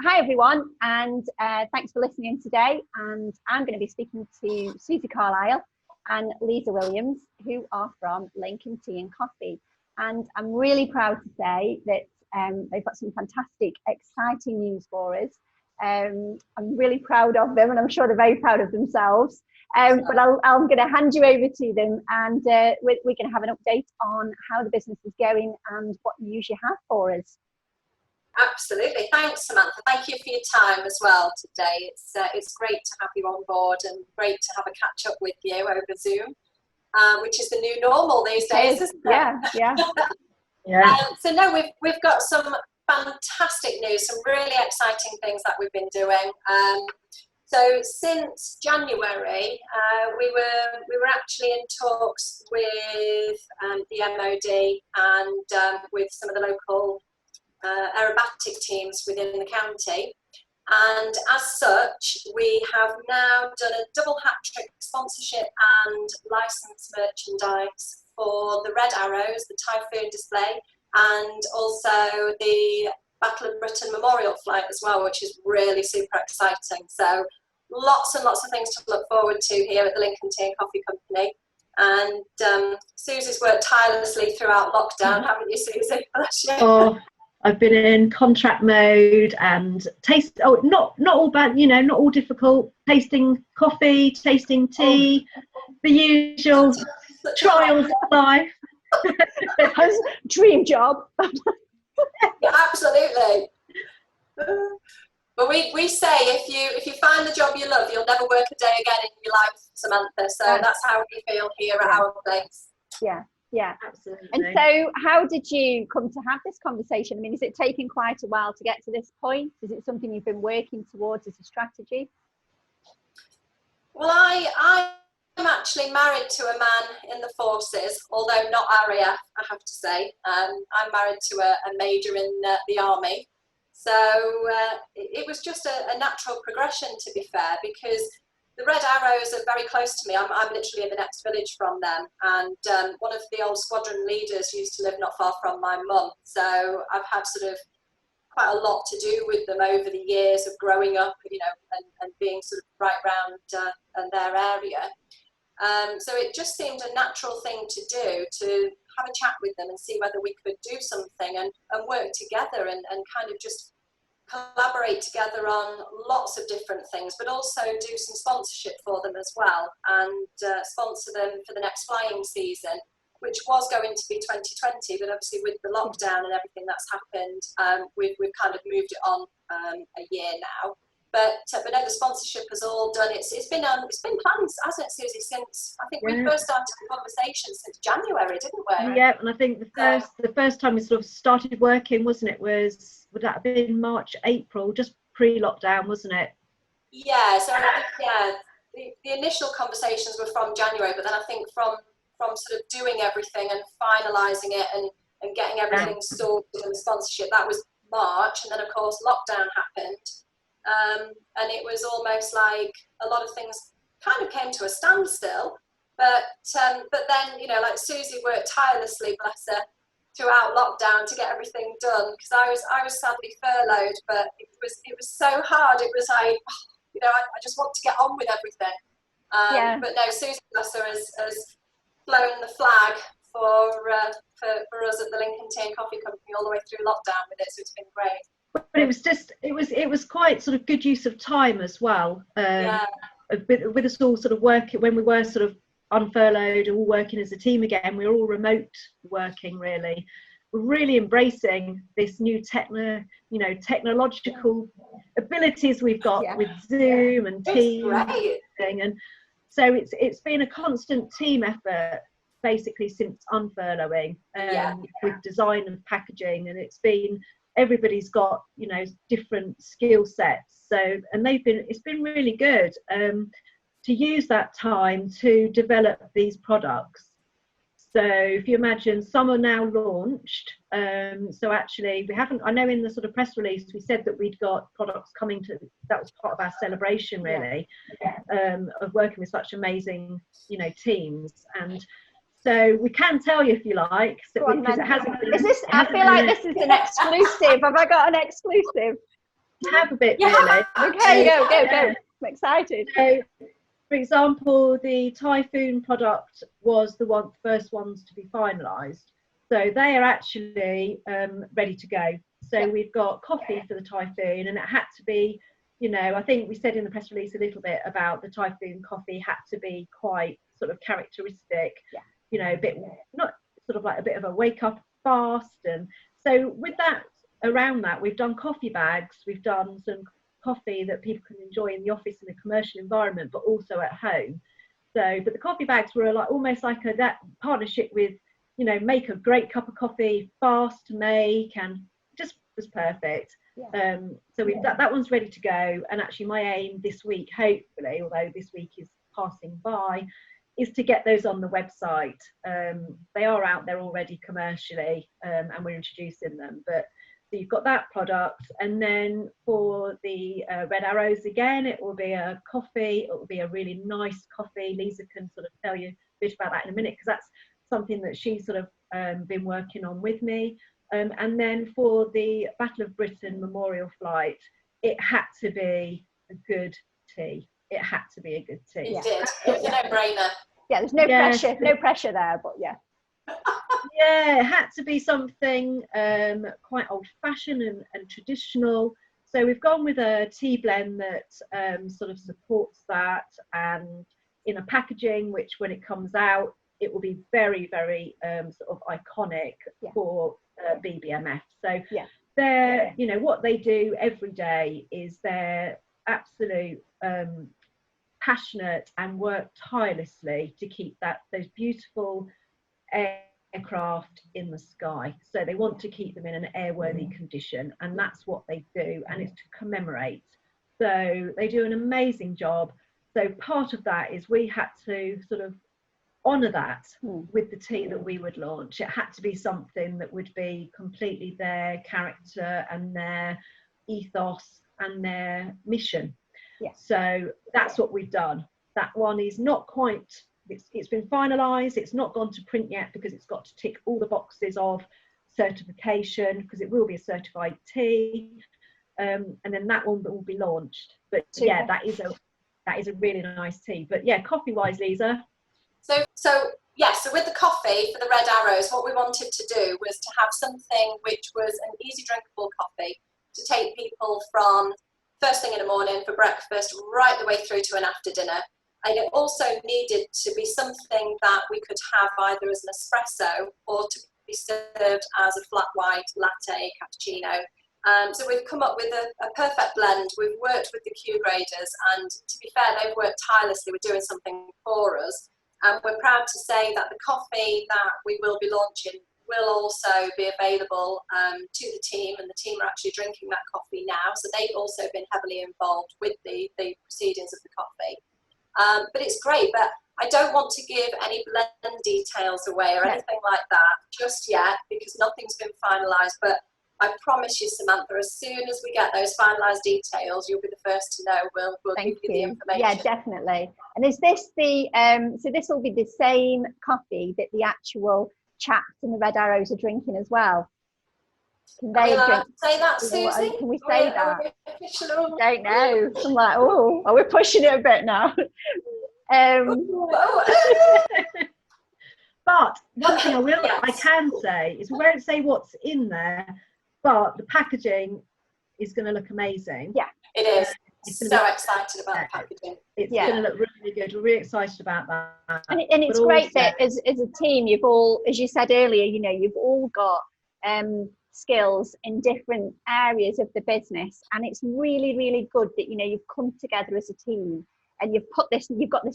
Hi everyone, and thanks for listening today. And I'm going to be speaking to Susie Carlisle and Liza Williams, who are from Lincoln Tea and Coffee. And I'm really proud to say that they've got some fantastic, exciting news for us. I'm really proud of them, and I'm sure they're very proud of themselves. But I'm going to hand you over to them, and we're going to have an update on how the business is going and what news you have for us. Absolutely. Thanks, Samantha. Thank you for your time as well today. It's great to have you on board and great to have a catch up with you over Zoom, which is the new normal these days, isn't it? Yeah. So no, we've got some fantastic news, some really exciting things that we've been doing. So since January, we were actually in talks with the MOD and with some of the local aerobatic teams within the county, and as such we have now done a double hat-trick sponsorship and license merchandise for the Red Arrows, the Typhoon display, and also the Battle of Britain memorial flight as well, which is really super exciting. So lots and lots of things to look forward to here at the Lincoln Tea and Coffee Company. And Susie's worked tirelessly throughout lockdown, haven't you, Susie? Bless you. Oh, I've been in contract mode and not all bad, not all difficult, tasting coffee, tasting tea, the usual trials of life. Dream job. Yeah, absolutely. But we say if you find the job you love, you'll never work a day again in your life, Samantha. So that's how we feel here at our place. Yeah, absolutely. And so how did you come to have this conversation? I mean, is it taking quite a while to get to this point? Is it something you've been working towards as a strategy? Well, I'm actually married to a man in the forces, although not RAF, I have to say. I'm married to a major in the army. So it was just a natural progression, to be fair, because the Red Arrows are very close to me. I'm literally in the next village from them, and one of the old squadron leaders used to live not far from my mum. So I've had sort of quite a lot to do with them over the years of growing up, and being sort of right round their area. So it just seemed a natural thing to do, to have a chat with them and see whether we could do something and work together and kind of just collaborate together on lots of different things, but also do some sponsorship for them as well, and sponsor them for the next flying season, which was going to be 2020, but obviously with the lockdown and everything that's happened, we've kind of moved it on a year now. But no, the sponsorship has all done. It's been planned, hasn't it, Susie? Since I think we first started the conversation since January, didn't we? Yeah, and I think the first time we sort of started working, wasn't it? Would that have been March, April, just pre-lockdown, wasn't it? Yeah. So the initial conversations were from January, but then I think from sort of doing everything and finalising it and getting everything sorted and sponsorship, that was March, and then of course lockdown happened. And it was almost like a lot of things kind of came to a standstill, but then like Susie worked tirelessly, bless her, throughout lockdown to get everything done, because I was sadly furloughed, but it was so hard. It was like, I just want to get on with everything. But no, Susie, bless her, has flown the flag for us at the Lincoln Tea and Coffee Company all the way through lockdown with it, so it's been great. But it was quite sort of good use of time as well. With us all sort of working, when we were sort of unfurloughed and all working as a team again, we were all remote working really. We're really embracing this new technological abilities we've got with Zoom and Teams and so it's been a constant team effort basically since unfurloughing, with design and packaging, and everybody's got different skill sets, and it's been really good to use that time to develop these products. So if you imagine, some are now launched, so actually I know in the sort of press release we said that we'd got products coming that was part of our celebration really, of working with such amazing teams. And so we can tell you if you like, because it hasn't been. I feel like this is an exclusive. Have I got an exclusive? have a bit, Yeah. really. Okay, go. I'm excited. So, for example, the Typhoon product was the first ones to be finalised. So they are actually ready to go. So we've got coffee for the Typhoon, and it had to be, you know, I think we said in the press release a little bit about the Typhoon coffee had to be quite sort of characteristic, you know, a bit, not sort of like a bit of a wake up fast. And so with that, around that, we've done coffee bags, we've done some coffee that people can enjoy in the office in a commercial environment, but also at home. So, but the coffee bags were like almost like that partnership with, you know, make a great cup of coffee, fast to make, and just was perfect. So we've that one's ready to go. And actually my aim this week, hopefully, although this week is passing by, is to get those on the website. They are out there already commercially, and we're introducing them. But so you've got that product, and then for the Red Arrows again, it will be a coffee. It will be a really nice coffee. Liza can sort of tell you a bit about that in a minute, because that's something that she's sort of been working on with me. And then for the Battle of Britain Memorial Flight, it had to be a good tea. It had to be a good tea. It did. It was a no-brainer. Yeah, there's no pressure, no pressure there, but yeah. Yeah, it had to be something quite old-fashioned and traditional. So we've gone with a tea blend that sort of supports that, and in a packaging which, when it comes out, it will be very, very sort of iconic for BBMF. So they're, you know, what they do every day is they're absolute passionate and work tirelessly to keep those beautiful aircraft in the sky. So they want to keep them in an airworthy condition, and that's what they do, and it's to commemorate. So they do an amazing job. So part of that is we had to sort of honour that with the tea that we would launch. It had to be something that would be completely their character and their ethos and their mission. So that's what we've done. That one is not quite, it's been finalised. It's not gone to print yet because it's got to tick all the boxes of certification, because it will be a certified tea, and then that one will be launched. But yeah, that is a really nice tea. But yeah, coffee wise, Liza. So with the coffee for the Red Arrows, what we wanted to do was to have something which was an easy drinkable coffee to take people from first thing in the morning for breakfast right the way through to an after dinner. And it also needed to be something that we could have either as an espresso or to be served as a flat white latte cappuccino. So we've come up with a perfect blend. We've worked with the Q graders, and to be fair, they've worked tirelessly with doing something for us. And we're proud to say that the coffee that we will be launching will also be available to the team, and the team are actually drinking that coffee now. So they've also been heavily involved with the proceedings of the coffee. But it's great, but I don't want to give any blend details away or anything like that just yet, because nothing's been finalised. But I promise you, Samantha, as soon as we get those finalised details, you'll be the first to know. We'll give you the information. Yeah, definitely. And is this the, so this will be the same coffee that the actual chaps in the Red Arrows are drinking as well? Can they drink? Say that, Susie? Can we say that? I don't know. I'm like, oh, we're pushing it a bit now. But one thing I can say is we won't say what's in there, but the packaging is going to look amazing. Yeah, it is. So excited about the packaging. It's going to look really good. We're really excited about that. And it's great that as a team, you've all, as you said earlier, you know, you've all got skills in different areas of the business, and it's really, really good that, you know, you've come together as a team and you've got this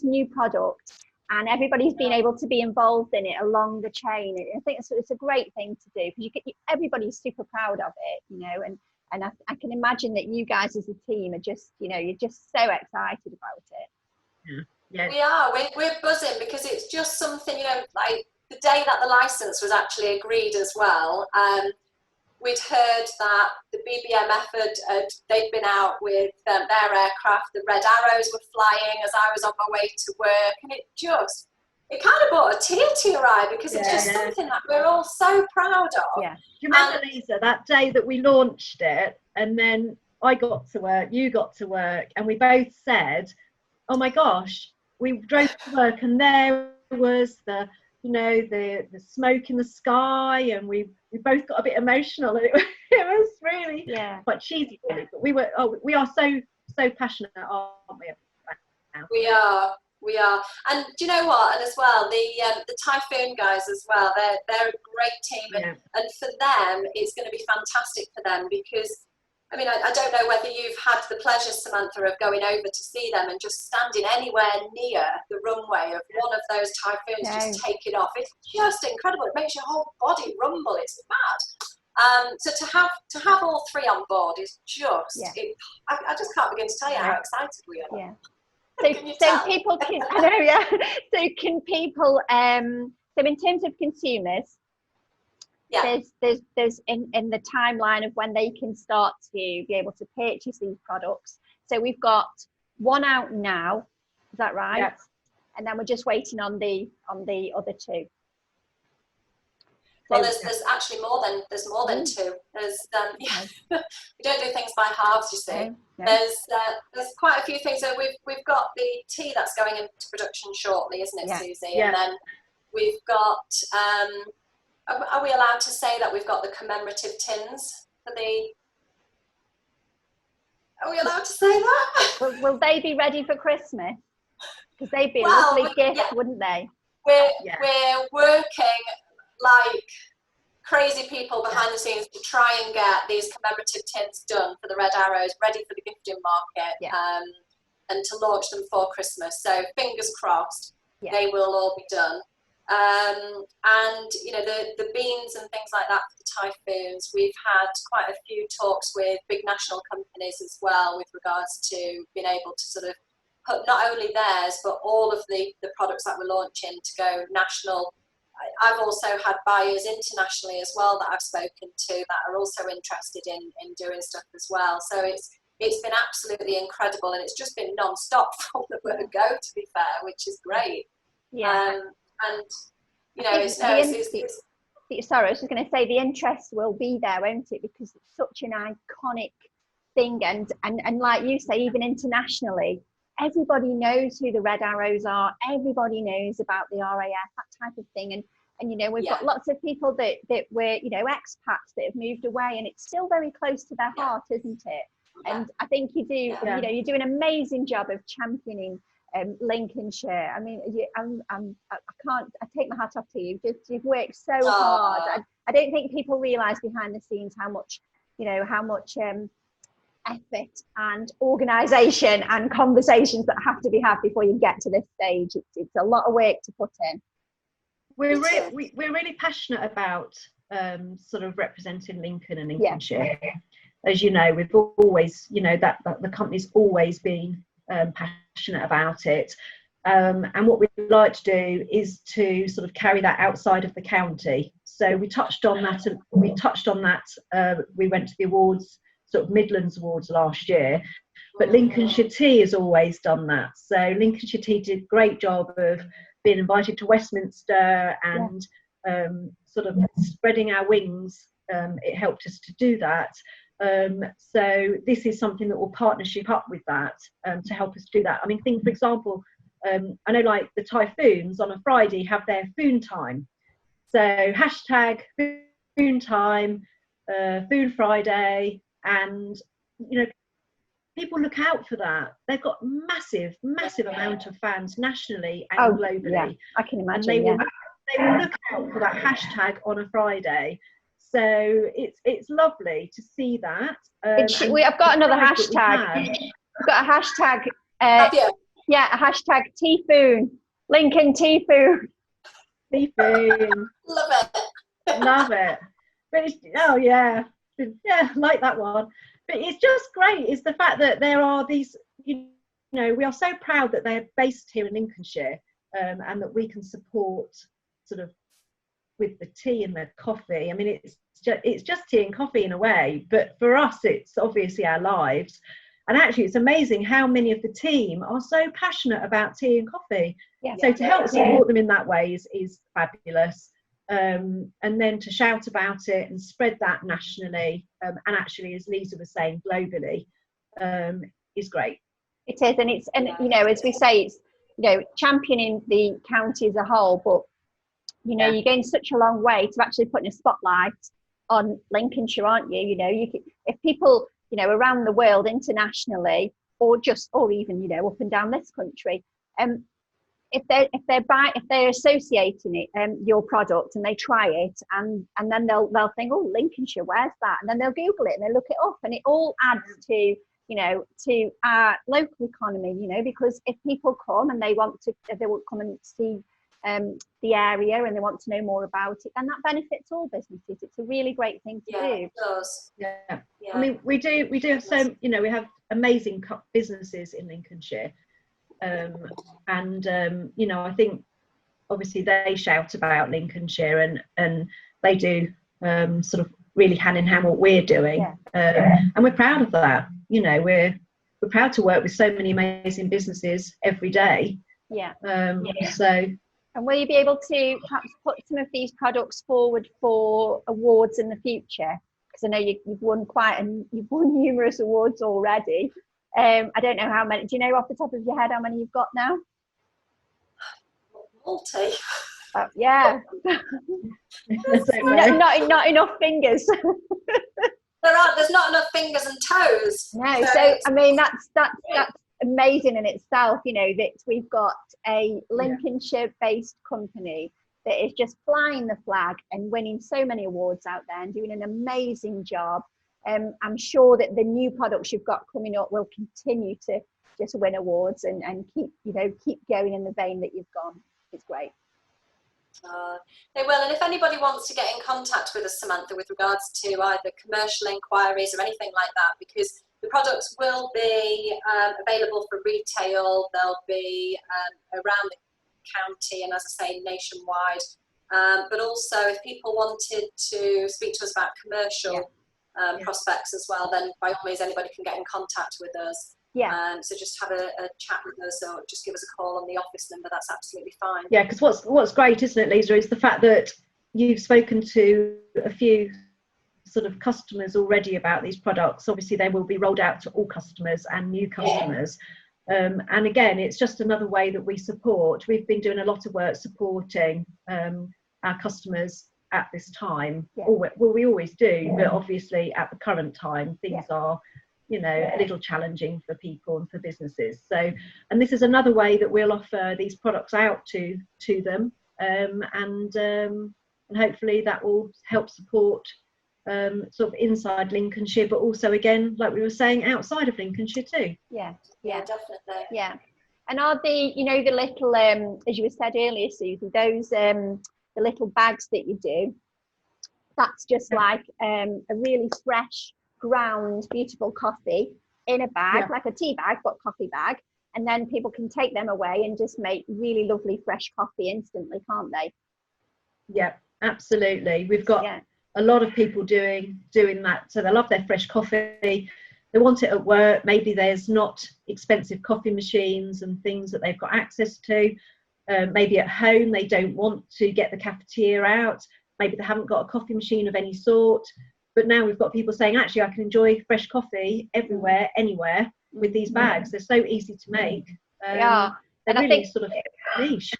new product, and everybody's been able to be involved in it along the chain. I think it's a great thing to do, because everybody's super proud of it, you know, and I can imagine that you guys as a team are just, you know, you're just so excited about it. Yeah. We are. We're buzzing, because it's just something, you know, like the day that the license was actually agreed as well. We'd heard that the BBMF they'd been out with their aircraft. The Red Arrows were flying as I was on my way to work, and it kind of brought a tear to your eye, because it's just something that we're all so proud of. Yeah. Do you remember, Liza, that day that we launched it, and then I got to work, you got to work, and we both said, oh my gosh, we drove to work and there was the smoke in the sky, and we both got a bit emotional, and it was really quite cheesy, really, but we are so passionate, aren't we? We are, and do you know what? And as well, the Typhoon guys as well. They're a great team, and for them, it's going to be fantastic for them, because I mean, I don't know whether you've had the pleasure, Samantha, of going over to see them and just standing anywhere near the runway of one of those Typhoons, just take it off. It's just incredible. It makes your whole body rumble. It's mad. So to have all three on board is just, I just can't begin to tell you how excited we are. Yeah. So people can, I know, so can people, so in terms of consumers, there's in the timeline of when they can start to be able to purchase these products. So we've got one out now, is that right? Yep. And then we're just waiting on the other two. Well, there's actually more than two. There's we don't do things by halves, you see. No. There's quite a few things. So we've got the tea that's going into production shortly, isn't it, Susie? Yeah. And then we've got. Are we allowed to say that we've got the commemorative tins for the? Are we allowed to say that? Will they be ready for Christmas? Because they'd be a lovely gift, wouldn't they? We're working like crazy people behind the scenes to try and get these commemorative tins done for the Red Arrows, ready for the gifting market, and to launch them for Christmas. So fingers crossed, they will all be done. And you know, the beans and things like that for the Typhoons, we've had quite a few talks with big national companies as well with regards to being able to sort of put not only theirs but all of the products that we're launching to go national. I've also had buyers internationally as well that I've spoken to that are also interested in doing stuff as well. So it's been absolutely incredible, and it's just been non-stop from the word go, to be fair, which is great. And you know, sorry, I was just going to say the interest will be there, won't it? Because it's such an iconic thing, and like you say, even internationally, everybody knows who the Red Arrows are. Everybody knows about the RAF, that type of thing, and you know, we've got lots of people that were, you know, expats that have moved away, and it's still very close to their heart, isn't it? And I think you do, you know, you do an amazing job of championing Lincolnshire. I mean, I take my hat off to you. You've worked so hard. I don't think people realise behind the scenes how much effort and organisation and conversations that have to be had before you get to this stage. It's a lot of work to put in. We're really passionate about sort of representing Lincoln and Lincolnshire. As you know, we've always, you know, that the company's always been passionate about it, and what we'd like to do is to sort of carry that outside of the county. So we touched on that. We went to the awards, sort of Midlands Awards last year, but Lincolnshire Tea has always done that. So Lincolnshire Tea did a great job of being invited to Westminster and sort of spreading our wings. It helped us to do that. So this is something that will partnership up with that to help us do that. I mean, think, for example, I know like the Typhoons on a Friday have their Foon Time. So hashtag Foon Time, Foon Friday, and, you know, people look out for that. They've got massive amount of fans nationally and globally. Yeah, I can imagine. And they will look out for that hashtag on a Friday. So it's lovely to see that. I've got another hashtag. We've got a hashtag. A hashtag Typhoon. Lincoln Typhoon. Typhoon. Love it. But like that one. But it's just great. It's the fact that there are these. You know, we are so proud that they're based here in Lincolnshire, and that we can support sort of with the tea and the coffee. I mean, it's just tea and coffee in a way, but for us it's obviously our lives. And actually it's amazing how many of the team are so passionate about tea and coffee. So to help support them in that way is fabulous. and then to shout about it and spread that nationally, and actually, as Liza was saying, globally, is great. It is, and you know, as we say, it's, you know, championing the county as a whole, but you know, you're going such a long way to actually putting a spotlight on Lincolnshire, aren't you? You know, if people, you know, around the world, internationally, or even, you know, up and down this country, if they're associating it, your product, and they try it, and then they'll think, oh, Lincolnshire, where's that? And then they'll Google it and they look it up, and it all adds to, you know, to our local economy, you know, because if people come and they will come and see the area and they want to know more about it, then that benefits all businesses. It's a really great thing to do. It does. Yeah. I mean, we do have so, you know, we have amazing businesses in Lincolnshire, and you know, I think obviously they shout about Lincolnshire, and they do sort of really hand in hand what we're doing, and we're proud of that. You know, we're proud to work with so many amazing businesses every day. So. And will you be able to perhaps put some of these products forward for awards in the future? Because I know you've won numerous awards already. I don't know how many. Do you know off the top of your head how many you've got now? Multi. Yeah. not enough fingers. There's not enough fingers and toes. No. So I mean, that's amazing in itself, you know, that we've got a Lincolnshire based company that is just flying the flag and winning so many awards out there and doing an amazing job. I'm sure that the new products you've got coming up will continue to just win awards and keep going in the vein that you've gone. It's great. They will, and if anybody wants to get in contact with us, Samantha, with regards to either commercial inquiries or anything like that, because the products will be available for retail, they'll be around the county and, as I say, nationwide. But also, if people wanted to speak to us about commercial prospects as well, then by all means, anybody can get in contact with us. So just have a chat with us, or just give us a call on the office number. That's absolutely fine. Yeah, because what's great, isn't it, Liza, is the fact that you've spoken to a few sort of customers already about these products. Obviously they will be rolled out to all customers and new customers, and again, it's just another way that we support. We've been doing a lot of work supporting our customers at this time. Well, we always do, but obviously at the current time things are, you know, a little challenging for people and for businesses. So, and this is another way that we'll offer these products out to them, and hopefully that will help support sort of inside Lincolnshire, but also, again, like we were saying, outside of Lincolnshire too. Yeah, definitely. Yeah. And are the, you know, the little as you said earlier, Susie, those the little bags that you do, that's just like a really fresh ground beautiful coffee in a bag, like a tea bag but coffee bag, and then people can take them away and just make really lovely fresh coffee instantly, can't they? Yeah, absolutely. We've got a lot of people doing that, so they love their fresh coffee. They want it at work. Maybe there's not expensive coffee machines and things that they've got access to. Maybe at home they don't want to get the cafetiere out. Maybe they haven't got a coffee machine of any sort. But now we've got people saying, actually, I can enjoy fresh coffee everywhere, anywhere with these bags. They're so easy to make. They are. They're and really I think sort of niche.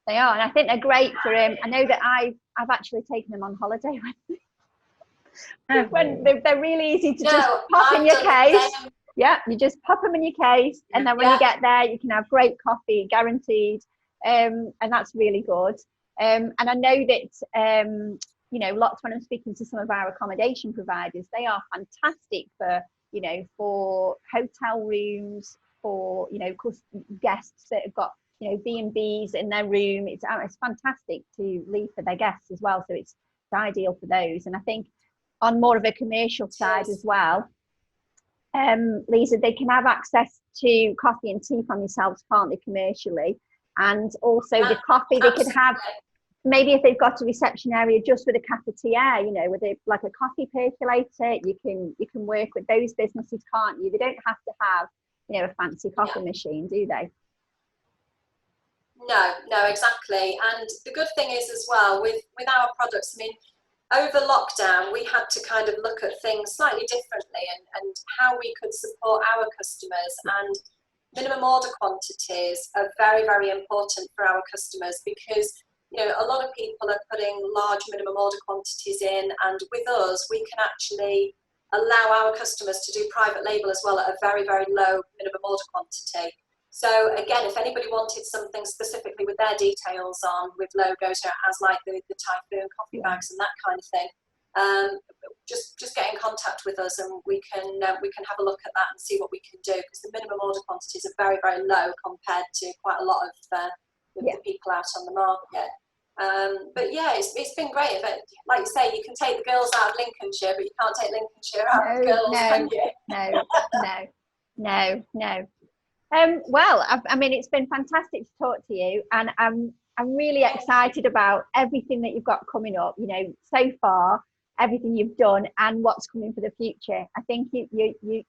They are, and I think they're great for I know that I've actually taken them on holiday with me. When they're really easy to just pop in your case. Yeah, you just pop them in your case, and then when you get there, you can have great coffee, guaranteed. And that's really good. And I know that you know, lots when I'm speaking to some of our accommodation providers, they are fantastic for, you know, for hotel rooms, for, you know, guests that have got, you know, B&Bs in their room. It's fantastic to leave for their guests as well. So it's ideal for those. And I think on more of a commercial side as well, Liza, they can have access to coffee and tea from yourselves, partly commercially, and also the coffee they could have. Maybe if they've got a reception area just with a cafetiere, you know, with like a coffee percolator, you can work with those businesses, can't you? They don't have to have, you know, a fancy coffee machine, do they? No, exactly. And the good thing is as well with our products, I mean, over lockdown, we had to kind of look at things slightly differently and how we could support our customers. And minimum order quantities are very, very important for our customers because, you know, a lot of people are putting large minimum order quantities in, and with us, we can actually allow our customers to do private label as well at a very, very low minimum order quantity. So again, if anybody wanted something specifically with their details on, with logos, as like the Typhoon coffee bags and that kind of thing, just get in contact with us and we can have a look at that and see what we can do, because the minimum order quantities are very, very low compared to quite a lot of the people out on the market. But yeah, it's been great. But like you say, you can take the girls out of Lincolnshire, but you can't take Lincolnshire out of the girls, can you? No. Well, I mean, it's been fantastic to talk to you, and I'm really excited about everything that you've got coming up. You know, so far, everything you've done and what's coming for the future. I think you're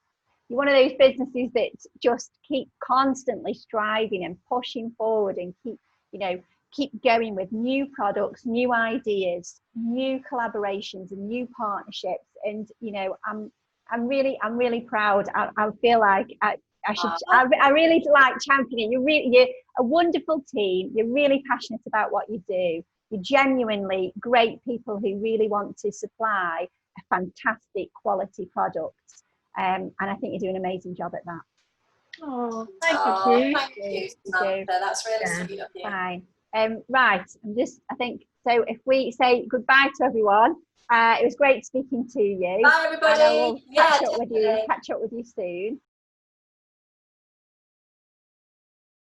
one of those businesses that just keep constantly striving and pushing forward and keep going with new products, new ideas, new collaborations, and new partnerships. And you know, I'm really proud. I feel like I really like championing. You're a wonderful team. You're really passionate about what you do. You're genuinely great people who really want to supply a fantastic quality product. And I think you're doing an amazing job at that. Oh, thank you, Samantha. That's really sweet of you. Fine. Right. I think so. If we say goodbye to everyone, it was great speaking to you. Bye, everybody. And I will catch up with you soon.